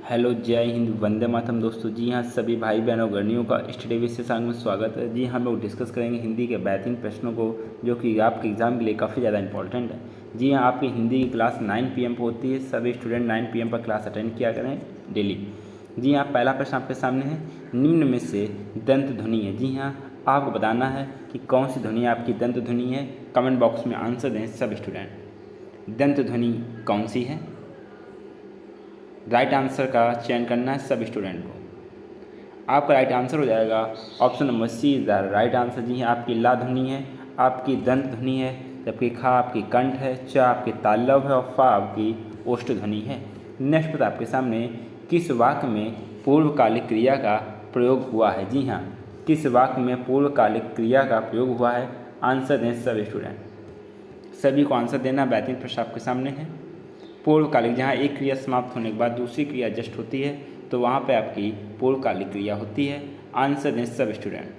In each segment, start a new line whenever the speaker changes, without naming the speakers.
Hello, जय हिंद, वंदे मातरम दोस्तों। जी हाँ, सभी भाई बहनों गर्नियों का स्टडी विशेष में स्वागत है। जी हाँ, हम लोग डिस्कस करेंगे हिंदी के बेहतरीन प्रश्नों को, जो कि आपके एग्ज़ाम के लिए काफ़ी ज़्यादा इंपॉर्टेंट है। जी हाँ, आपकी हिंदी की क्लास 9 PM पर होती है। सभी स्टूडेंट 9 PM पर क्लास अटेंड किया करें डेली। जी हाँ, पहला प्रश्न आपके सामने है, निम्न में से दंत ध्वनि है। जी हाँ, आपको बताना है कि कौन सी ध्वनि आपकी दंत ध्वनि है। कमेंट बॉक्स में आंसर दें सब स्टूडेंट। दंत ध्वनि कौन सी है? राइट आंसर का चयन करना है सब स्टूडेंट को। आपका राइट आंसर हो जाएगा option number C is the right answer. जी हाँ, आपकी ला ध्वनि है, आपकी दंत ध्वनि है, जबकि खा आपकी कंठ है, च आपकी तालव है और फा आपकी ओष्ठ ध्वनि है। नेक्स्ट पता आपके सामने, किस वाक्य में पूर्वकालिक क्रिया का प्रयोग हुआ है? जी हाँ, किस वाक्य में पूर्वकालिक क्रिया का प्रयोग हुआ है? आंसर दें सब स्टूडेंट। सभी को आंसर देना। बेहतरीन प्रश्न आपके सामने है। पूर्वकालिक, जहाँ एक क्रिया समाप्त होने के बाद दूसरी क्रिया जस्ट होती है, तो वहाँ पे आपकी पूर्वकालिक क्रिया होती है। आंसर दें सब स्टूडेंट।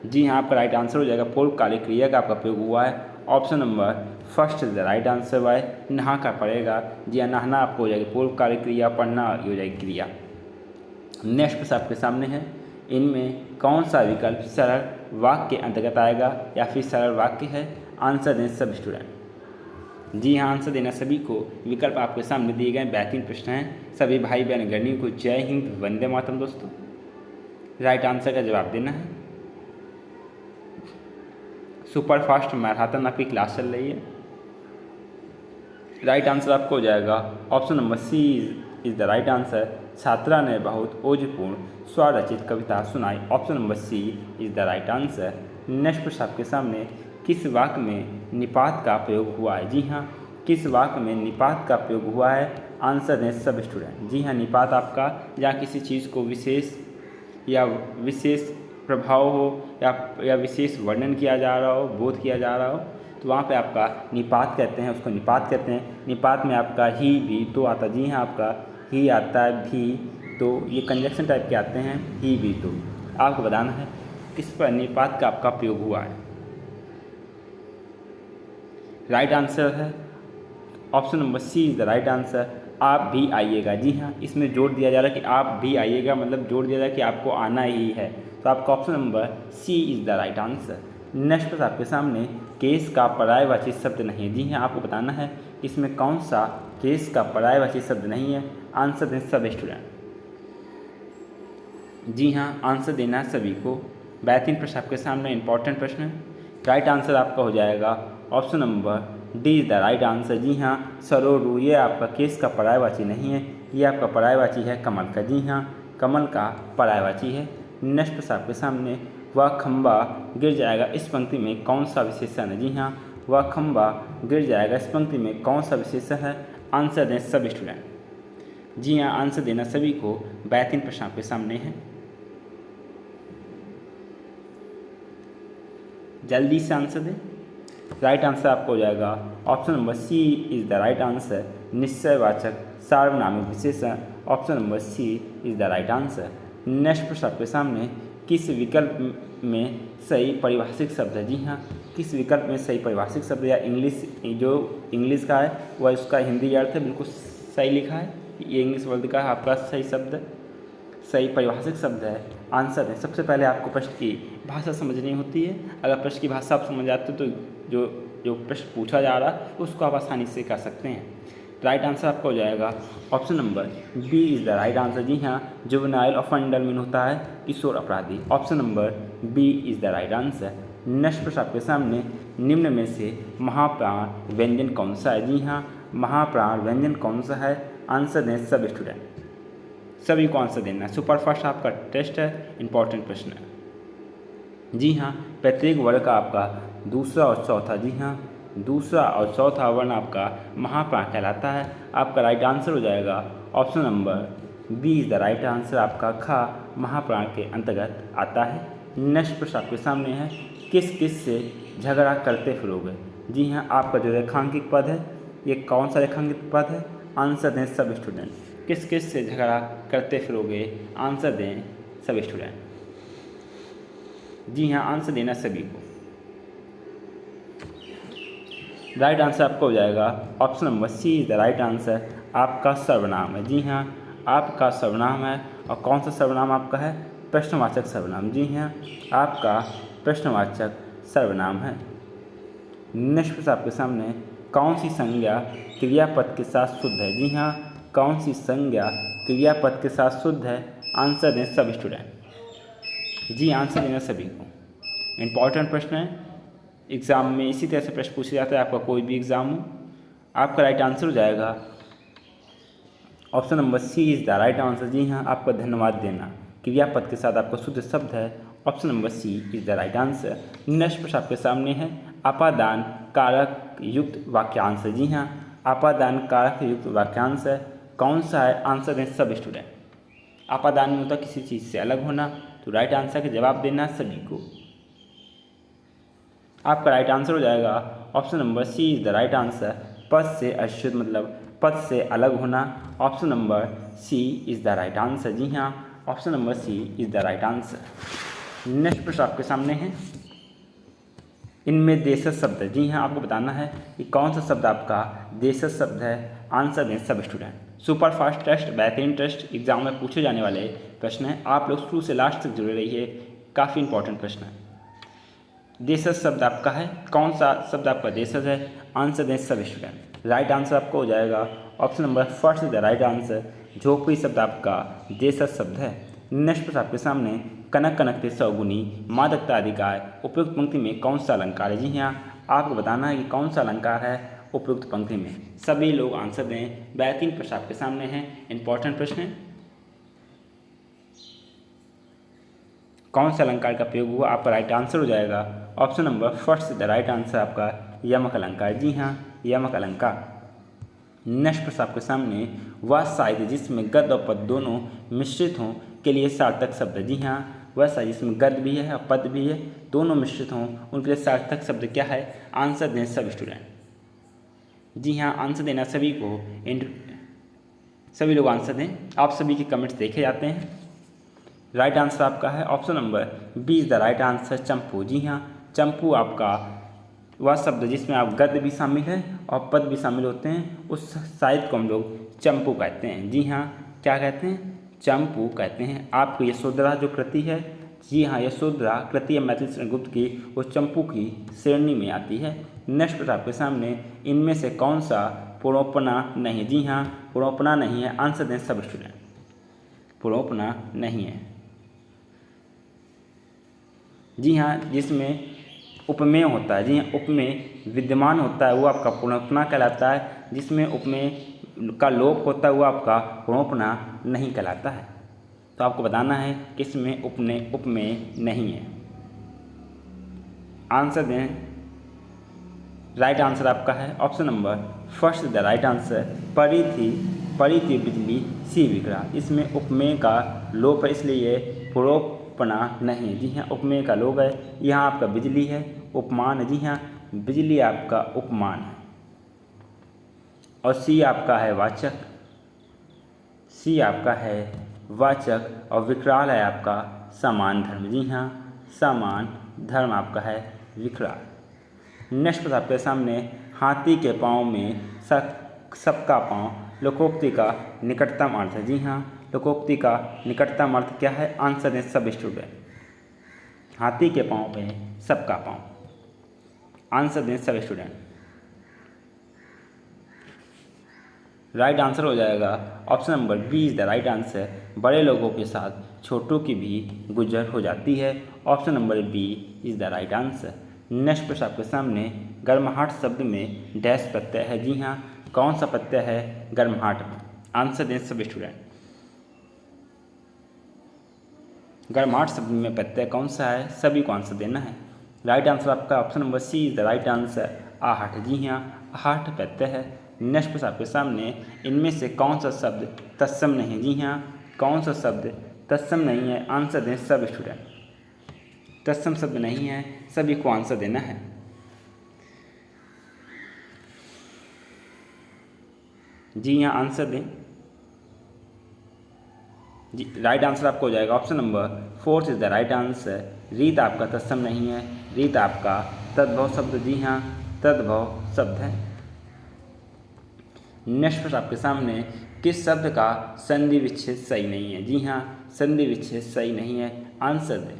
जी हाँ, आपका राइट आंसर हो जाएगा पूर्वकालिक क्रिया का आपका प्रयोग हुआ है। Option number first is the right answer. वाई नहा का पड़ेगा। जी हाँ, नहाना आपको हो जाएगी पूर्वकालिक क्रिया, पढ़ना हो जाएगी क्रिया। नेक्स्ट प्रश्न आपके सामने है, इनमें कौन सा विकल्प सरल वाक्य के अंतर्गत आएगा या फिर सरल वाक्य है? आंसर दें सब स्टूडेंट। जी हाँ, आंसर देना सभी को। विकल्प आपके सामने दिए गए बेहतरीन प्रश्न हैं। सभी भाई बहन गर्नियों को जय हिंद, वंदे मातरम दोस्तों। राइट आंसर का जवाब देना है। सुपर फास्ट मैराथन आपकी क्लास चल रही है। राइट आंसर आपको हो जाएगा option number C is the right answer. छात्रा ने बहुत ओजपूर्ण स्वरचित कविता सुनाई। Option number C is the right answer. Next प्रश्न आपके सामने, किस वाक्य में निपात का प्रयोग हुआ है? जी हाँ, किस वाक्य में निपात का प्रयोग हुआ है? आंसर दें सब स्टूडेंट। जी हाँ, निपात आपका जहाँ किसी चीज़ को विशेष या विशेष प्रभाव हो या विशेष वर्णन किया जा रहा हो, बोध किया जा रहा हो, तो वहाँ पे आपका निपात कहते हैं, उसको निपात कहते हैं। निपात में आपका ही, भी, तो आता। जी हाँ, आपका ही आता है, भी, तो ये कंजक्शन टाइप के आते हैं, ही, भी, तो। आपको बताना है किस पर निपात का आपका प्रयोग हुआ है। राइट आंसर है option number C is the right answer. आप भी आइएगा। जी हाँ, इसमें जोड़ दिया जा रहा है कि आप भी आइएगा, मतलब जोड़ दिया जा रहा है कि आपको आना ही है। तो आपका option number C is the right answer. Next पर आपके सामने, केस का पर्यायवाची शब्द नहीं है। जी हाँ, आपको बताना है इसमें कौन सा केस का पर्यायवाची शब्द नहीं है। आंसर दें सब स्टूडेंट। जी हाँ, आंसर देना है सभी को। बेहतरीन प्रश्न आपके सामने, इंपॉर्टेंट प्रश्न है। राइट आंसर आपका हो जाएगा option number D is the right answer. जी हाँ, सरोरु ये आपका केस का पर्यायवाची नहीं है, ये आपका पर्यायवाची है कमल का। जी हाँ, कमल का पर्यायवाची है। नेक्स्ट प्रश्न आपके सामने, वह खंबा गिर जाएगा इस पंक्ति में कौन सा विशेषण है? जी हाँ, वह खंबा गिर जाएगा इस पंक्ति में कौन सा विशेषण है? आंसर दें सब स्टूडेंट। जी हाँ, आंसर देना सभी को। बेहतरीन प्रश्न आपके सामने है, जल्दी से आंसर दें। राइट आंसर आपको हो जाएगा option number C is the right answer. निश्चयवाचक सार्वनामिक विशेषण। Option number C is the right answer. Next प्रश्न आपके सामने, किस विकल्प में सही परिभाषिक शब्द है? जी हाँ, किस विकल्प में सही परिभाषिक शब्द या इंग्लिश, जो इंग्लिश का है वह उसका हिंदी अर्थ है, बिल्कुल सही लिखा है। ये इंग्लिश वर्ड का है आपका सही शब्द, सही परिभाषिक शब्द है। आंसर है, सबसे पहले आपको प्रश्न की भाषा समझनी होती है। अगर प्रश्न की भाषा आप समझ जाते हो तो जो जो प्रश्न पूछा जा रहा है उसको आप आसानी से कर सकते हैं। राइट आंसर आपका हो जाएगा option number B is the right answer. जी हाँ, जुवेनाइल ऑफेंडर मीन होता है किशोर अपराधी। Option number B is the right answer. Next प्रश्न आपके सामने, निम्न में से महाप्राण व्यंजन कौन सा है? जी हाँ, महाप्राण व्यंजन कौन सा है? आंसर दें सब स्टूडेंट। सभी को आंसर देना है। सुपरफास्ट आपका टेस्ट है, इंपॉर्टेंट प्रश्न है। जी हाँ, प्रत्येक वर्ग का आपका दूसरा और चौथा, जी हाँ, दूसरा और चौथा वर्ण आपका महाप्राण कहलाता है। आपका राइट आंसर हो जाएगा option number B is the right answer. आपका खा महाप्राण के अंतर्गत आता है। नेक्स्ट प्रश्न आपके सामने है, किस किस से झगड़ा करते फिरोगे? जी हाँ, आपका जो रेखांकित पद है ये कौन सा रेखांकित पद है? आंसर दें सब स्टूडेंट। किस किस से झगड़ा करते फिरोगे? आंसर दें सब स्टूडेंट। जी हाँ, आंसर देना सभी को। राइट आंसर आपका हो जाएगा option number C is the right answer. आपका सर्वनाम है। जी हाँ, आपका सर्वनाम है। और कौन सा सर्वनाम आपका है? प्रश्नवाचक सर्वनाम। जी हाँ, आपका प्रश्नवाचक सर्वनाम है। नेक्स्ट प्रश्न आपके सामने, कौन सी संज्ञा क्रियापद के साथ शुद्ध है? जी हाँ, कौन सी संज्ञा क्रियापद के साथ शुद्ध है? आंसर दें सब स्टूडेंट। जी, आंसर देना सभी को। इम्पॉर्टेंट प्रश्न है, एग्ज़ाम में इसी तरह से प्रश्न पूछे जाते हैं, आपका कोई भी एग्ज़ाम हो। आपका राइट आंसर हो जाएगा option number C is the right answer. जी हाँ, आपका धन्यवाद देना क्रियापद के साथ आपका शुद्ध शब्द है। Option number C is the right answer. Next प्रश्न आपके सामने है, अपादान कारक युक्त वाक्यांश। जी हाँ, अपादान कारक युक्त वाक्यांश कौन सा है? आंसर दें सब स्टूडेंट। अपादान में होता किसी चीज़ से अलग होना, तो राइट आंसर का जवाब देना सभी को। आपका राइट आंसर हो जाएगा option number C is the right answer. पद से अशुद्ध मतलब पद से अलग होना। Option number C is the right answer. जी हाँ, option number C is the right answer. Next प्रश्न आपके सामने है, इनमें देशज शब्द है। जी हाँ, आपको बताना है कि कौन सा शब्द आपका देशज शब्द है। आंसर दें सब स्टूडेंट। सुपर फास्ट टेस्ट, बेहतरीन टेस्ट, एग्जाम में पूछे जाने वाले प्रश्न हैं। आप लोग शुरू से लास्ट तक जुड़े रहिए, काफ़ी इंपॉर्टेंट प्रश्न है। देशज शब्द आपका है, कौन सा शब्द आपका देशज है? आंसर दें सब स्टूडेंट। राइट आंसर आपका हो जाएगा option number first is the right answer. झोपड़ी शब्द आपका देशज शब्द है। नेक्स्ट प्रश्न आपके सामने, कनक कनकते सौगुनी मादकता अधिकार उपयुक्त पंक्ति में कौन सा अलंकार है? जी हाँ, आपको बताना है कि कौन सा अलंकार है उपयुक्त पंक्ति में। सभी लोग आंसर दें। बेहतरीन प्रश्न आपके सामने है, इंपॉर्टेंट प्रश्न है। कौन सा अलंकार का प्रयोग हुआ? आपका राइट आंसर हो जाएगा option number first the right answer आपका यमक अलंकार। जी हाँ, यमक अलंकार। नेक्स्ट प्रश्न आपके सामने, वह साहित्य जिसमें गद्य और पद दोनों मिश्रित हों के लिए सार्थक शब्द है। जी हाँ, वह साहित्य जिसमें गद्य भी है और पद भी है, दोनों मिश्रित हों, उनके लिए सार्थक शब्द क्या है? आंसर दें सब स्टूडेंट। जी हाँ, आंसर देना सभी को। सभी लोग आंसर दें। आप सभी के कमेंट्स देखे जाते हैं। राइट आंसर आपका है option number B is the right answer, चंपू। जी हाँ, चंपू आपका वह शब्द जिसमें आप गद्य भी शामिल है और पद भी शामिल होते हैं, उस साहित्य को हम लोग चंपू कहते हैं। जी हाँ, क्या कहते हैं? चंपू कहते हैं। आपको यशोधरा जो कृति है, जी हाँ, यशोधरा कृति है मैथिली शरण गुप्त की, वो चंपू की श्रेणी में आती है। नेक्स्ट प्रश्न आपके सामने, इनमें से कौन सा पुरोपना नहीं? जी हाँ, पुरोपना नहीं है। आंसर दें सब स्टूडेंट। पुरोपना नहीं है। जी हाँ, जिसमें उपमेय होता है, जी हाँ, उपमेय विद्यमान होता है वो आपका पुरोपना कहलाता है। जिसमें उपमेय का लोप होता है वो आपका पुरोपना नहीं कहलाता है। तो आपको बताना है किसमें उपमेय नहीं है। आंसर दें। राइट आंसर आपका है option number first the right answer, परी थी बिजली सी विकरा। इसमें उपमेय का लोप है, इसलिए ये पुरोपना नहीं। जी हाँ, उपमेय का लोप है। यहाँ आपका बिजली है, उपमान है। जी हाँ, बिजली आपका उपमान है। और सी आपका है वाचक, सी आपका है वाचक, और विकराल है आपका समान धर्म। जी हाँ, समान धर्म आपका है विकराल। नेक्स्ट प्रश्न आपके सामने, हाथी के पाँव में सबका पाँव लोकोक्ति का निकटतम अर्थ है। जी हाँ, लोकोक्ति का निकटतम अर्थ क्या है? आंसर दें सब स्टूडेंट। हाथी के पाँव में सबका पाँव। आंसर दें सब स्टूडेंट। राइट आंसर हो जाएगा option number B is the right answer. बड़े लोगों के साथ छोटों की भी गुजर हो जाती है। Option number B is the right answer. Next प्रश्न आपके सामने, गर्माहट शब्द में डैश प्रत्यय है। जी हाँ, कौन सा प्रत्यय है गर्माहट में? आंसर दें सब स्टूडेंट। गर्माहट शब्द में प्रत्यय कौन सा है? सभी को आंसर देना है। राइट आंसर आपका option number C is the right answer, आहट। जी हाँ, आहट प्रत्यय है। नेक्स्ट प्रश्न आपके सामने, इनमें से कौन सा शब्द तत्सम नहीं है? जी हाँ, कौन सा शब्द तत्सम नहीं है? आंसर दें सब स्टूडेंट। तत्सम शब्द नहीं है, सभी को आंसर देना है। जी हाँ, आंसर दें। जी, राइट आंसर आपको हो जाएगा option number fourth is the right answer. रीत आपका तत्सम नहीं है, रीत आपका तद्भव शब्द। जी हाँ, तद्भव शब्द है। नेक्स्ट प्रश्न आपके सामने, किस शब्द का संधि विच्छेद सही नहीं है? जी हाँ, संधि विच्छेद सही नहीं है। आंसर दें,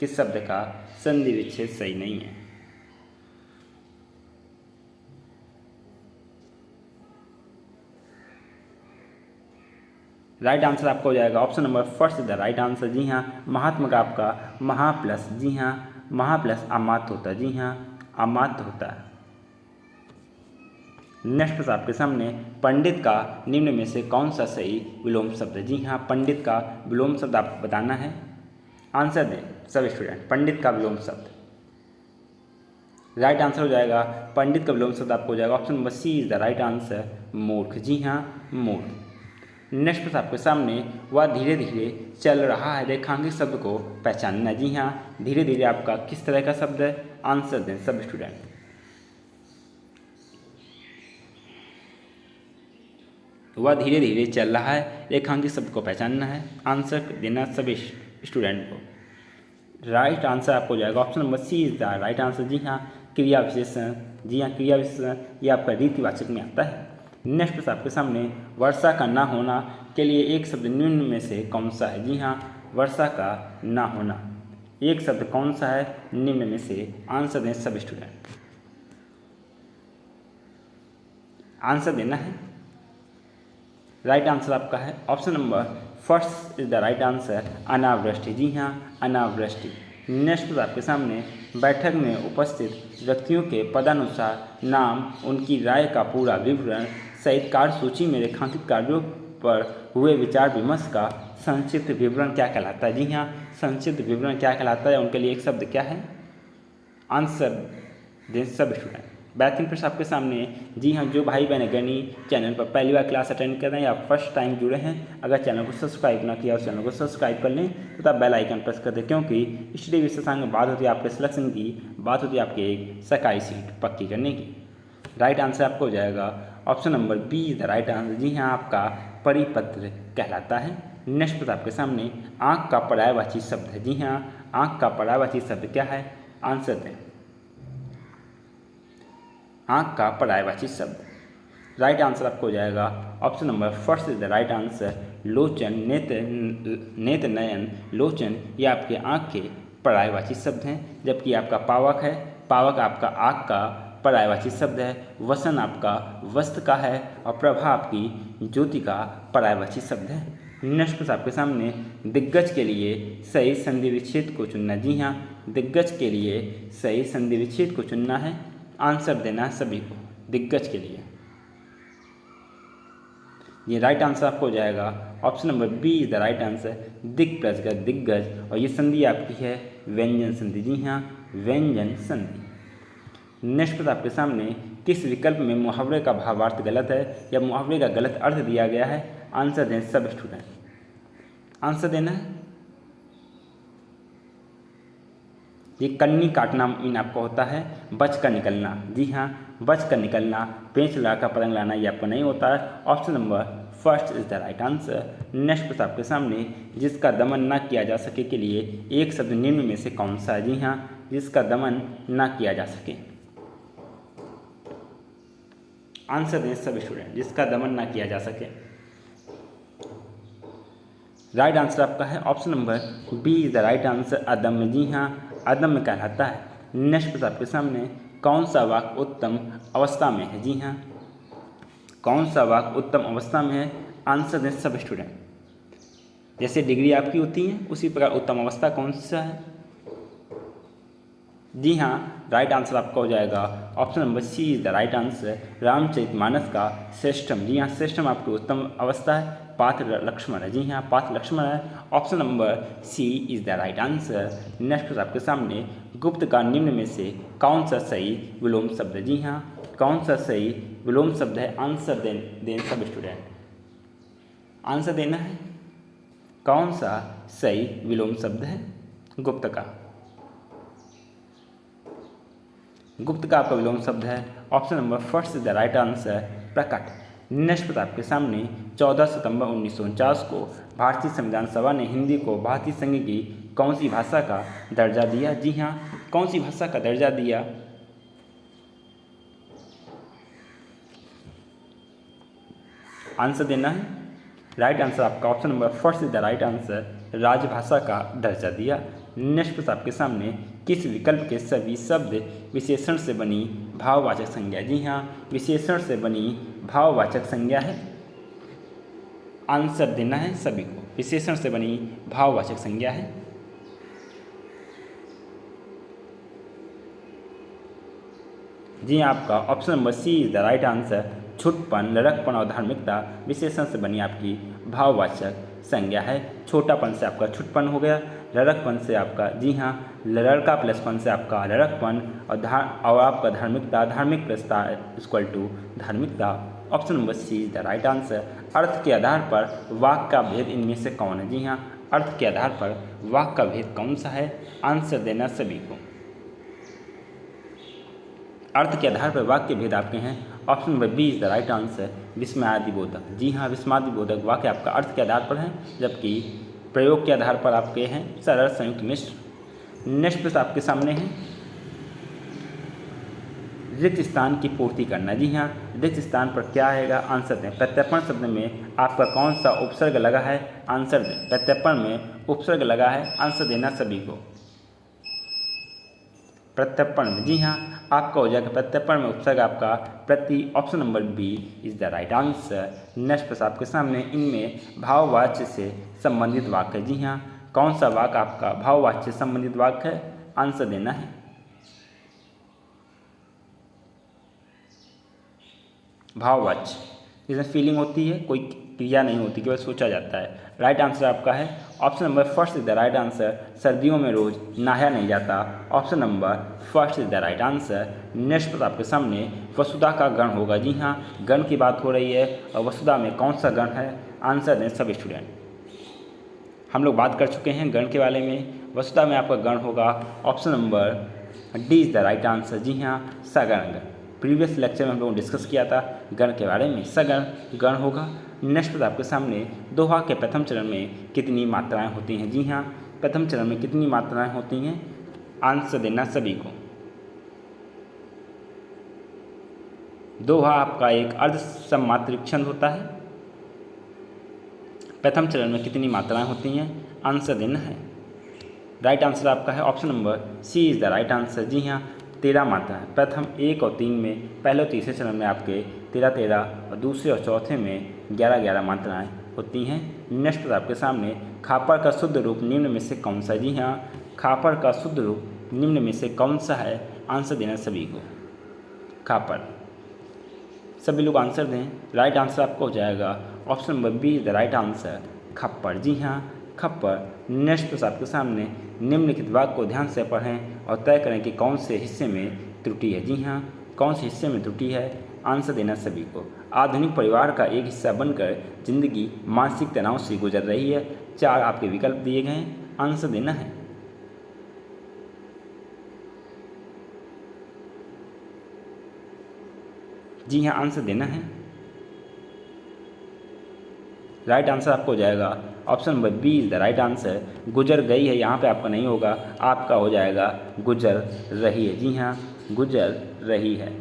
किस शब्द का संधि विच्छेद सही नहीं है? राइट आंसर आपका हो जाएगा option number first the right answer. जी हाँ, महात्मा का आपका महा प्लस, जी हाँ, महा प्लस अमात्य होता है। जी हाँ, अमात्य होता है। नेक्स्ट प्रश्न आपके सामने, पंडित का निम्न में से कौन सा सही विलोम शब्द है? जी हाँ, पंडित का विलोम शब्द आपको बताना है। आंसर दें सब स्टूडेंट, पंडित का विलोम शब्द। राइट आंसर हो जाएगा, पंडित का विलोम शब्द आपको हो जाएगा option number C is the right answer, मूर्ख। जी हाँ, मूर्ख। नेक्स्ट प्रश्न आपके सामने, वह धीरे धीरे चल रहा है, रेखांकित शब्द को पहचानना। जी हाँ, धीरे धीरे आपका किस तरह का शब्द है? आंसर दें सब स्टूडेंट। वह धीरे धीरे चल रहा है, रेखांकित शब्द को पहचानना है। आंसर देना सभी स्टूडेंट को। राइट आंसर आपको हो जाएगा option number C is the right answer. जी हाँ, क्रिया विशेषण। जी हाँ, क्रिया विशेषण ये आपका रीतिवाचक में आता है। नेक्स्ट प्रश्न आपके सामने, वर्षा का ना होना के लिए एक शब्द निम्न में से कौन सा है? जी हाँ, वर्षा का ना होना एक शब्द कौन सा है निम्न में से? आंसर दें सब स्टूडेंट। आंसर देना है। राइट आंसर आपका है option number first is the right answer, अनावृष्टि। जी हाँ, अनावृष्टि। नेक्स्ट प्रश्न आपके सामने, बैठक में उपस्थित व्यक्तियों के पदानुसार नाम, उनकी राय का पूरा विवरण सहित कार्य सूची में रेखांकित कार्यों पर हुए विचार विमर्श का संक्षिप्त विवरण क्या कहलाता है? जी हाँ, संक्षिप्त विवरण क्या कहलाता है? उनके लिए एक शब्द क्या है? आंसर दें सब स्टूडेंट। बेहतरीन प्रश्न आपके सामने। जी हाँ, जो भाई बहन गणित चैनल पर पहली बार क्लास अटेंड कर रहे हैं या फर्स्ट टाइम जुड़े हैं, अगर चैनल को सब्सक्राइब ना किया उस चैनल को सब्सक्राइब कर लें तथा बेल आइकन प्रेस कर दें, क्योंकि स्टडी विशेषांक में बात होती है आपके सिलेक्शन की, बात होती है आपके एक सरकारी सीट पक्की करने की। राइट आंसर आपको हो जाएगा option number B is the right answer. जी हाँ, आपका परिपत्र कहलाता है। नेक्स्ट प्रश्न आपके सामने, आँख का पर्यायवाची शब्द है। जी हाँ, आँख का पर्यायवाची शब्द क्या है? आंसर दें। आँख का पर्यायवाची शब्द। राइट आंसर आपको हो जाएगा option number first is the right answer, लोचन, नेत्र, नेत्र, नयन, लोचन ये आपके आँख के पर्यायवाची शब्द हैं। जबकि आपका पावक है, पावक आपका आँख का पर्यायवाची शब्द है। वसन आपका वस्त्र का है और प्रभा आपकी ज्योति का पर्यायवाची शब्द है। नेक्स्ट प्रश्न आपके सामने, दिग्गज के लिए सही संधि विच्छेद को चुनना। जी हाँ, दिग्गज के लिए सही संधि विच्छेद को चुनना है। आंसर देना सभी को, दिग्गज के लिए। ये राइट आंसर आपको हो जाएगा option number B is the right answer, दिग प्लस ग, दिग्गज। और ये संधि आपकी है व्यंजन संधि। जी हाँ, व्यंजन संधि। नेक्स्ट प्रश्न आपके सामने, किस विकल्प में मुहावरे का भावार्थ गलत है या मुहावरे का गलत अर्थ दिया गया है? आंसर दें सब स्टूडेंट। आंसर देना है। ये कन्नी काटना मीन आपका होता है बच कर निकलना। जी हाँ, बच कर निकलना, पेंच लगा पतंग लाना ये आपको नहीं होता है। Option number first is the right answer. Next प्रश्न आपके सामने, जिसका दमन ना किया जा सके के लिए एक शब्द निम्न में से कौन सा है? जी हाँ, जिसका दमन ना किया जा सके। आंसर दें सब स्टूडेंट, जिसका दमन ना किया जा सके। राइट आंसर आपका है option number B is the right answer, अदम्य। जी हाँ, अदम्य कहलाता है। नेक्स्ट प्रश्न आपके सामने, कौन सा वाक्य उत्तम अवस्था में है? जी हाँ, कौन सा वाक्य उत्तम अवस्था में है? आंसर दें सब स्टूडेंट। जैसे डिग्री आपकी होती है उसी प्रकार उत्तम अवस्था कौन सा है? जी हाँ, राइट आंसर आपका हो जाएगा option number C is the right answer, Ramcharitmanas का श्रेष्ठम। जी हाँ, श्रेष्ठम आपकी उत्तम अवस्था है, पात्र लक्ष्मण है। जी हाँ, पात्र लक्ष्मण है। Option number C is the right answer. Next आपके सामने, गुप्त का निम्न में से कौन सा सही विलोम शब्द है? जी हाँ, कौन सा सही विलोम शब्द है? आंसर दें सब स्टूडेंट। आंसर देना है। कौन सा सही विलोम शब्द है गुप्त का? गुप्त का आपका विलोम शब्द है option number first is the right answer, प्रकट। नेक्स्ट प्रश्न आपके सामने, 14 सितंबर 1949 को भारतीय संविधान सभा ने हिंदी को भारतीय संघ की कौन सी भाषा का दर्जा दिया? जी हाँ, कौन सी भाषा का दर्जा दिया? आंसर देना है। राइट आंसर आपका option number first is the right answer, राजभाषा का दर्जा दिया। नेक्स्ट प्रश्न आपके सामने, किस विकल्प के सभी शब्द विशेषण से बनी भाववाचक संज्ञा? जी हाँ, विशेषण से बनी भाववाचक संज्ञा है। आंसर देना है सभी को, विशेषण से बनी भाववाचक संज्ञा है। जी हाँ, आपका option number C is the right answer. छुटपन, लड़कपन और धार्मिकता विशेषण से बनी आपकी भाववाचक संज्ञा है। छोटापन से आपका छुटपन हो गया, लड़कपन से आपका, जी हाँ, लड़का प्लस पन से आपका लड़कपन, और आपका धार्मिकता, धार्मिक प्लस इक्वल टू धार्मिकता। Option number C is the right answer. अर्थ के आधार पर वाक्य का भेद इनमें से कौन है? जी हाँ, अर्थ के आधार पर वाक्य का भेद कौन सा है? आंसर देना सभी को। अर्थ के आधार पर वाक्य भेद आपके हैं। Option number B is the right answer, विस्मयादिबोधक। जी हाँ, विस्मयादिबोधक वाक्य आपका अर्थ के आधार पर है, जबकि प्रयोग के आधार पर आपके हैं सरल, संयुक्त, मिश्र। नेक्स्ट प्रश्न आपके सामने है, रिक्त स्थान की पूर्ति करना। जी हाँ, रिक्त स्थान पर क्या आएगा? आंसर दें। प्रत्यर्पण शब्द में आपका कौन सा उपसर्ग लगा है? आंसर दें। प्रत्यर्पण में उपसर्ग लगा है, आंसर देना सभी को। प्रत्यर्पण में, जी हाँ, आपका हो जाएगा प्रत्यर्पण में उपसर्ग आपका प्रति। Option number B is the right answer. Next प्रश्न आपके सामने, इनमें भाववाच्य से संबंधित वाक्य। जी हाँ, कौन सा वाक्य आपका भाववाच्य से संबंधित वाक्य है? आंसर देना है। भाववाच्य जिसमें फीलिंग होती है, कोई क्रिया नहीं होती, केवल सोचा जाता है। राइट आंसर आपका है option number first is the right answer, सर्दियों में रोज नहाया नहीं जाता। Option number first is the right answer. Next पर आपके सामने वसुधा का गण होगा। जी हाँ, गण की बात हो रही है, और वसुधा में कौन सा गण है? आंसर दें सब स्टूडेंट। हम लोग बात कर चुके हैं गण के बारे में। वसुधा में आपका गण होगा option number D is the right answer. जी हाँ, सगण गण। प्रीवियस लेक्चर में हम लोगों ने डिस्कस किया था गण के बारे में, सगण गण होगा। नेक्स्ट पर आपके सामने, दोहा के प्रथम चरण में कितनी मात्राएं होती हैं? जी हाँ, प्रथम चरण में कितनी मात्राएं होती हैं? आंसर देना सभी को। दोहा आपका एक अर्ध सम्मात्रिक छंद होता है। प्रथम चरण में कितनी मात्राएं होती हैं? आंसर देना है। राइट आंसर आपका है option number C is the right answer. जी हाँ, 13 मात्रा है। प्रथम 1 और 3 में, पहले और तीसरे चरण में आपके 13 और दूसरे और चौथे में 11 मात्राएं होती हैं। नेक्स्ट पर आपके सामने, खापर का शुद्ध रूप निम्न में से कौन सा? जी हाँ, खापर का शुद्ध रूप निम्न में से कौन सा है? आंसर देना सभी को। खापर। सभी लोग आंसर दें। राइट आंसर आपको हो जाएगा option number B is the right answer, खप्पर। जी हाँ, खप्पर। नेक्स्ट पर आपके सामने, निम्नलिखित वाक्य को ध्यान से पढ़ें और तय करें कि कौन से हिस्से में त्रुटि है। जी हाँ, कौन से हिस्से में त्रुटि है? आंसर देना सभी को। आधुनिक परिवार का एक हिस्सा बनकर जिंदगी मानसिक तनाव से गुजर रही है। 4 आपके विकल्प दिए गए हैं, आंसर देना है। जी हाँ, आंसर देना है। राइट आंसर आपको हो जाएगा option number B is the right answer. गुजर गई है, यहाँ पे आपका नहीं होगा, आपका हो जाएगा गुजर रही है। जी हाँ, गुजर रही है।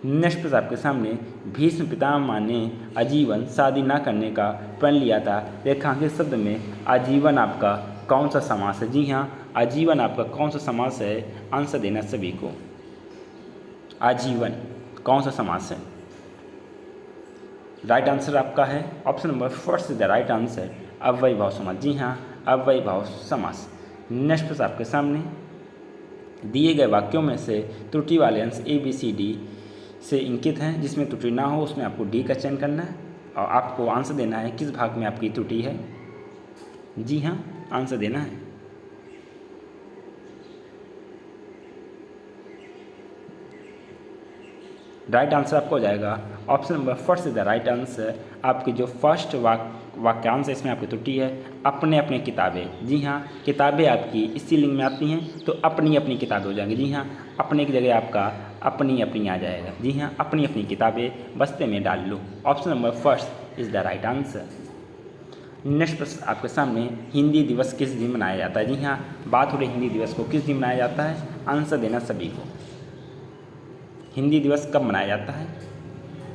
नेक्स्ट प्रश्न आपके सामने, भीष्म पितामह ने आजीवन शादी न करने का प्रण लिया था। रेखांकित शब्द में आजीवन आपका कौन सा समास है? जी हाँ, आजीवन आपका कौन सा समास है? आंसर देना सभी को। आजीवन कौन सा समास है? राइट आंसर आपका है option number first is the right answer, अव्ययी भाव समास। जी हाँ, अव्ययी भाव समास। नेक्स्ट प्रश्न आपके सामने, दिए गए वाक्यों में से त्रुटि वाले अंश ए बी सी डी से इंकित हैं। जिसमें त्रुटि ना हो उसमें आपको डी का चयन करना है और आपको आंसर देना है किस भाग में आपकी त्रुटि है। जी हाँ, आंसर देना है। राइट आंसर आपको हो जाएगा option number first is the right answer. आपकी जो फर्स्ट वाक्यांश है इसमें आपकी त्रुटि है, अपने अपने किताबें। जी हाँ, किताबें आपकी इसी लिंग में आती हैं तो अपनी अपनी किताबें हो जाएंगी। जी हाँ, अपने की जगह आपका अपनी अपनी आ जाएगा। जी हाँ, अपनी अपनी किताबें बस्ते में डाल लो। Option number first is the right answer. Next प्रश्न आपके सामने, हिंदी दिवस किस दिन मनाया जाता है? जी हाँ, बात हो रही हिंदी दिवस को किस दिन मनाया जाता है? आंसर देना सभी को। हिंदी दिवस कब मनाया जाता है?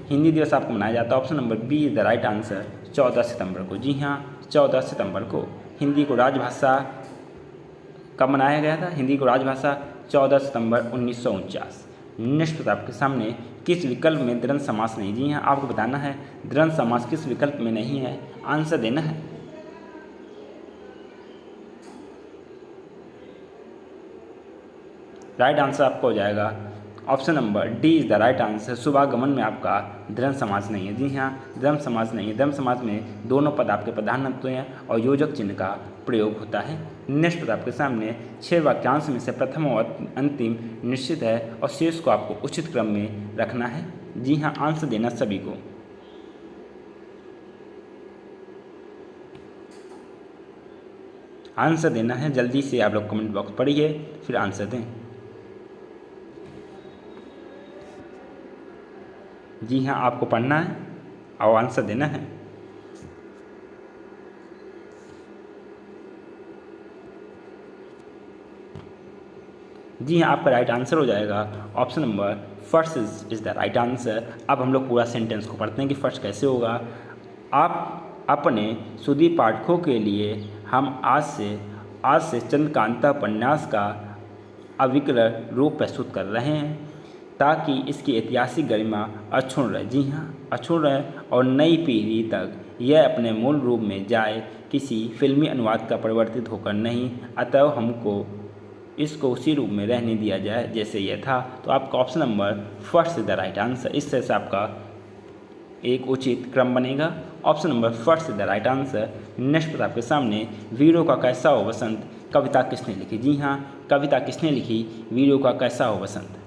हिंदी दिवस आपको मनाया जाता है? Option number B is the right answer, 14 सितंबर को। जी हाँ, 14 सितंबर को हिंदी को राजभाषा कब मनाया गया था? हिंदी को राजभाषा 14 सितंबर 1949। नेक्स्ट प्रश्न आपके सामने, किस विकल्प में द्वंद्व समास नहीं? जी हाँ, आपको बताना है द्वंद्व समास किस विकल्प में नहीं है, आंसर देना है। राइट आंसर आपका हो जाएगा option number D is the right answer, शुभागमन में आपका द्वंद्व समास नहीं है। जी हाँ, द्वंद्व समास नहीं है। द्वंद्व समास में दोनों पद आपके प्रधान होते हैं और योजक चिन्ह का प्रयोग होता है। नेक्स्ट पद आपके सामने, 6 वाक्यांश में से प्रथम और अंतिम निश्चित है और शेष को आपको उचित क्रम में रखना है। जी हाँ, आंसर देना सभी को। आंसर देना है, जल्दी से आप लोग कमेंट बॉक्स पढ़िए फिर आंसर दें। जी हाँ, आपको पढ़ना है और आंसर देना है। जी हाँ, आपका राइट आंसर हो जाएगा option number first is the right answer. अब हम लोग पूरा सेंटेंस को पढ़ते हैं कि फर्स्ट कैसे होगा। आप अपने सुधी पाठकों के लिए हम आज से चंद्रकांता उपन्यास का अविकल रूप प्रस्तुत कर रहे हैं ताकि इसकी ऐतिहासिक गरिमा अक्षुण्ण रहे। जी हाँ, अक्षुण्ण रहे और नई पीढ़ी तक यह अपने मूल रूप में जाए, किसी फिल्मी अनुवाद का परिवर्तित होकर नहीं। अतः हमको इसको उसी रूप में रहने दिया जाए जैसे यह था। तो आपका option number first is the right answer. इस तरह से आपका एक उचित क्रम बनेगा। Option number first is the right answer. Next पर आपके सामने, वीरों का कैसा हो बसंत कविता किसने लिखी? जी हाँ, कविता किसने लिखी? वीरों का कैसा हो बसंत।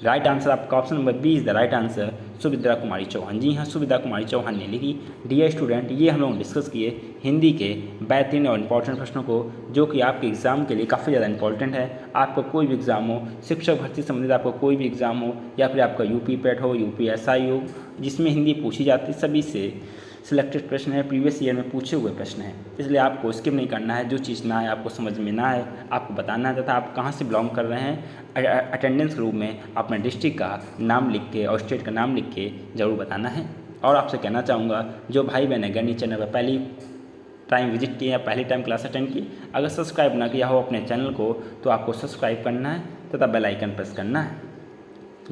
राइट आंसर आपका option number B is the right answer, Subhadra Kumari Chauhan. जी हाँ, सुभद्रा कुमारी चौहान ने लिखी। डियर स्टूडेंट, ये हम लोग डिस्कस किए हिंदी के बेहतरीन और इम्पॉर्टेंट प्रश्नों को, जो कि आपके एग्ज़ाम के लिए काफ़ी ज़्यादा इंपॉर्टेंट है। आपका कोई भी एग्ज़ाम हो, शिक्षक भर्ती संबंधित आपका कोई भी एग्ज़ाम हो, या फिर आपका यूपी पेट हो, यूपीएसआई हो, जिसमें हिंदी पूछी जाती, सभी से सिलेक्टेड प्रश्न है, प्रीवियस ईयर में पूछे हुए प्रश्न हैं। इसलिए आपको स्किप नहीं करना है। जो चीज़ ना है आपको समझ में ना है आपको बताना है, तथा आप कहाँ से बिलोंग कर रहे हैं अटेंडेंस ग्रुप में अपने डिस्ट्रिक्ट का नाम लिख के और स्टेट का नाम लिख के ज़रूर बताना है। और आपसे कहना चाहूँगा, जो भाई बहन है गणित चैनल पर पहली टाइम विजिट किए या पहली टाइम क्लास अटेंड की, अगर सब्सक्राइब ना किया हो अपने चैनल को तो आपको सब्सक्राइब करना है तथा बेल आइकन प्रेस करना है।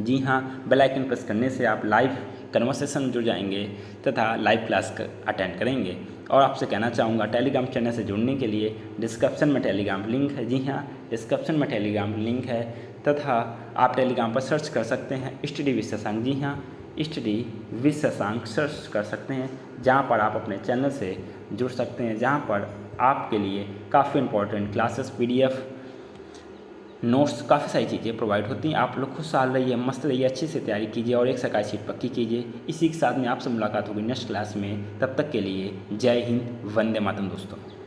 जी हाँ, बेल आइकन प्रेस करने से आप लाइव कन्वर्सेशन में जुड़ जाएंगे तथा लाइव क्लास अटेंड करेंगे। और आपसे कहना चाहूँगा, टेलीग्राम चैनल से जुड़ने के लिए डिस्क्रिप्शन में टेलीग्राम लिंक है। जी हाँ, डिस्क्रिप्शन में टेलीग्राम लिंक है तथा आप टेलीग्राम पर सर्च कर सकते हैं स्टडी विद शशांक। जी हाँ, स्टडी विद शशांक सर्च कर सकते हैं, जहाँ पर आप अपने चैनल से जुड़ सकते हैं, जहाँ पर आपके लिए काफ़ी इंपॉर्टेंट क्लासेस, PDF, नोट्स, काफ़ी सारी चीज़ें प्रोवाइड होती हैं। आप लोग खुशहाल रहिए, मस्त रहिए, अच्छे से तैयारी कीजिए और एक सरकारी सीट पक्की कीजिए। इसी के साथ में आपसे मुलाकात होगी नेक्स्ट क्लास में। तब तक के लिए जय हिंद, वंदे मातरम दोस्तों।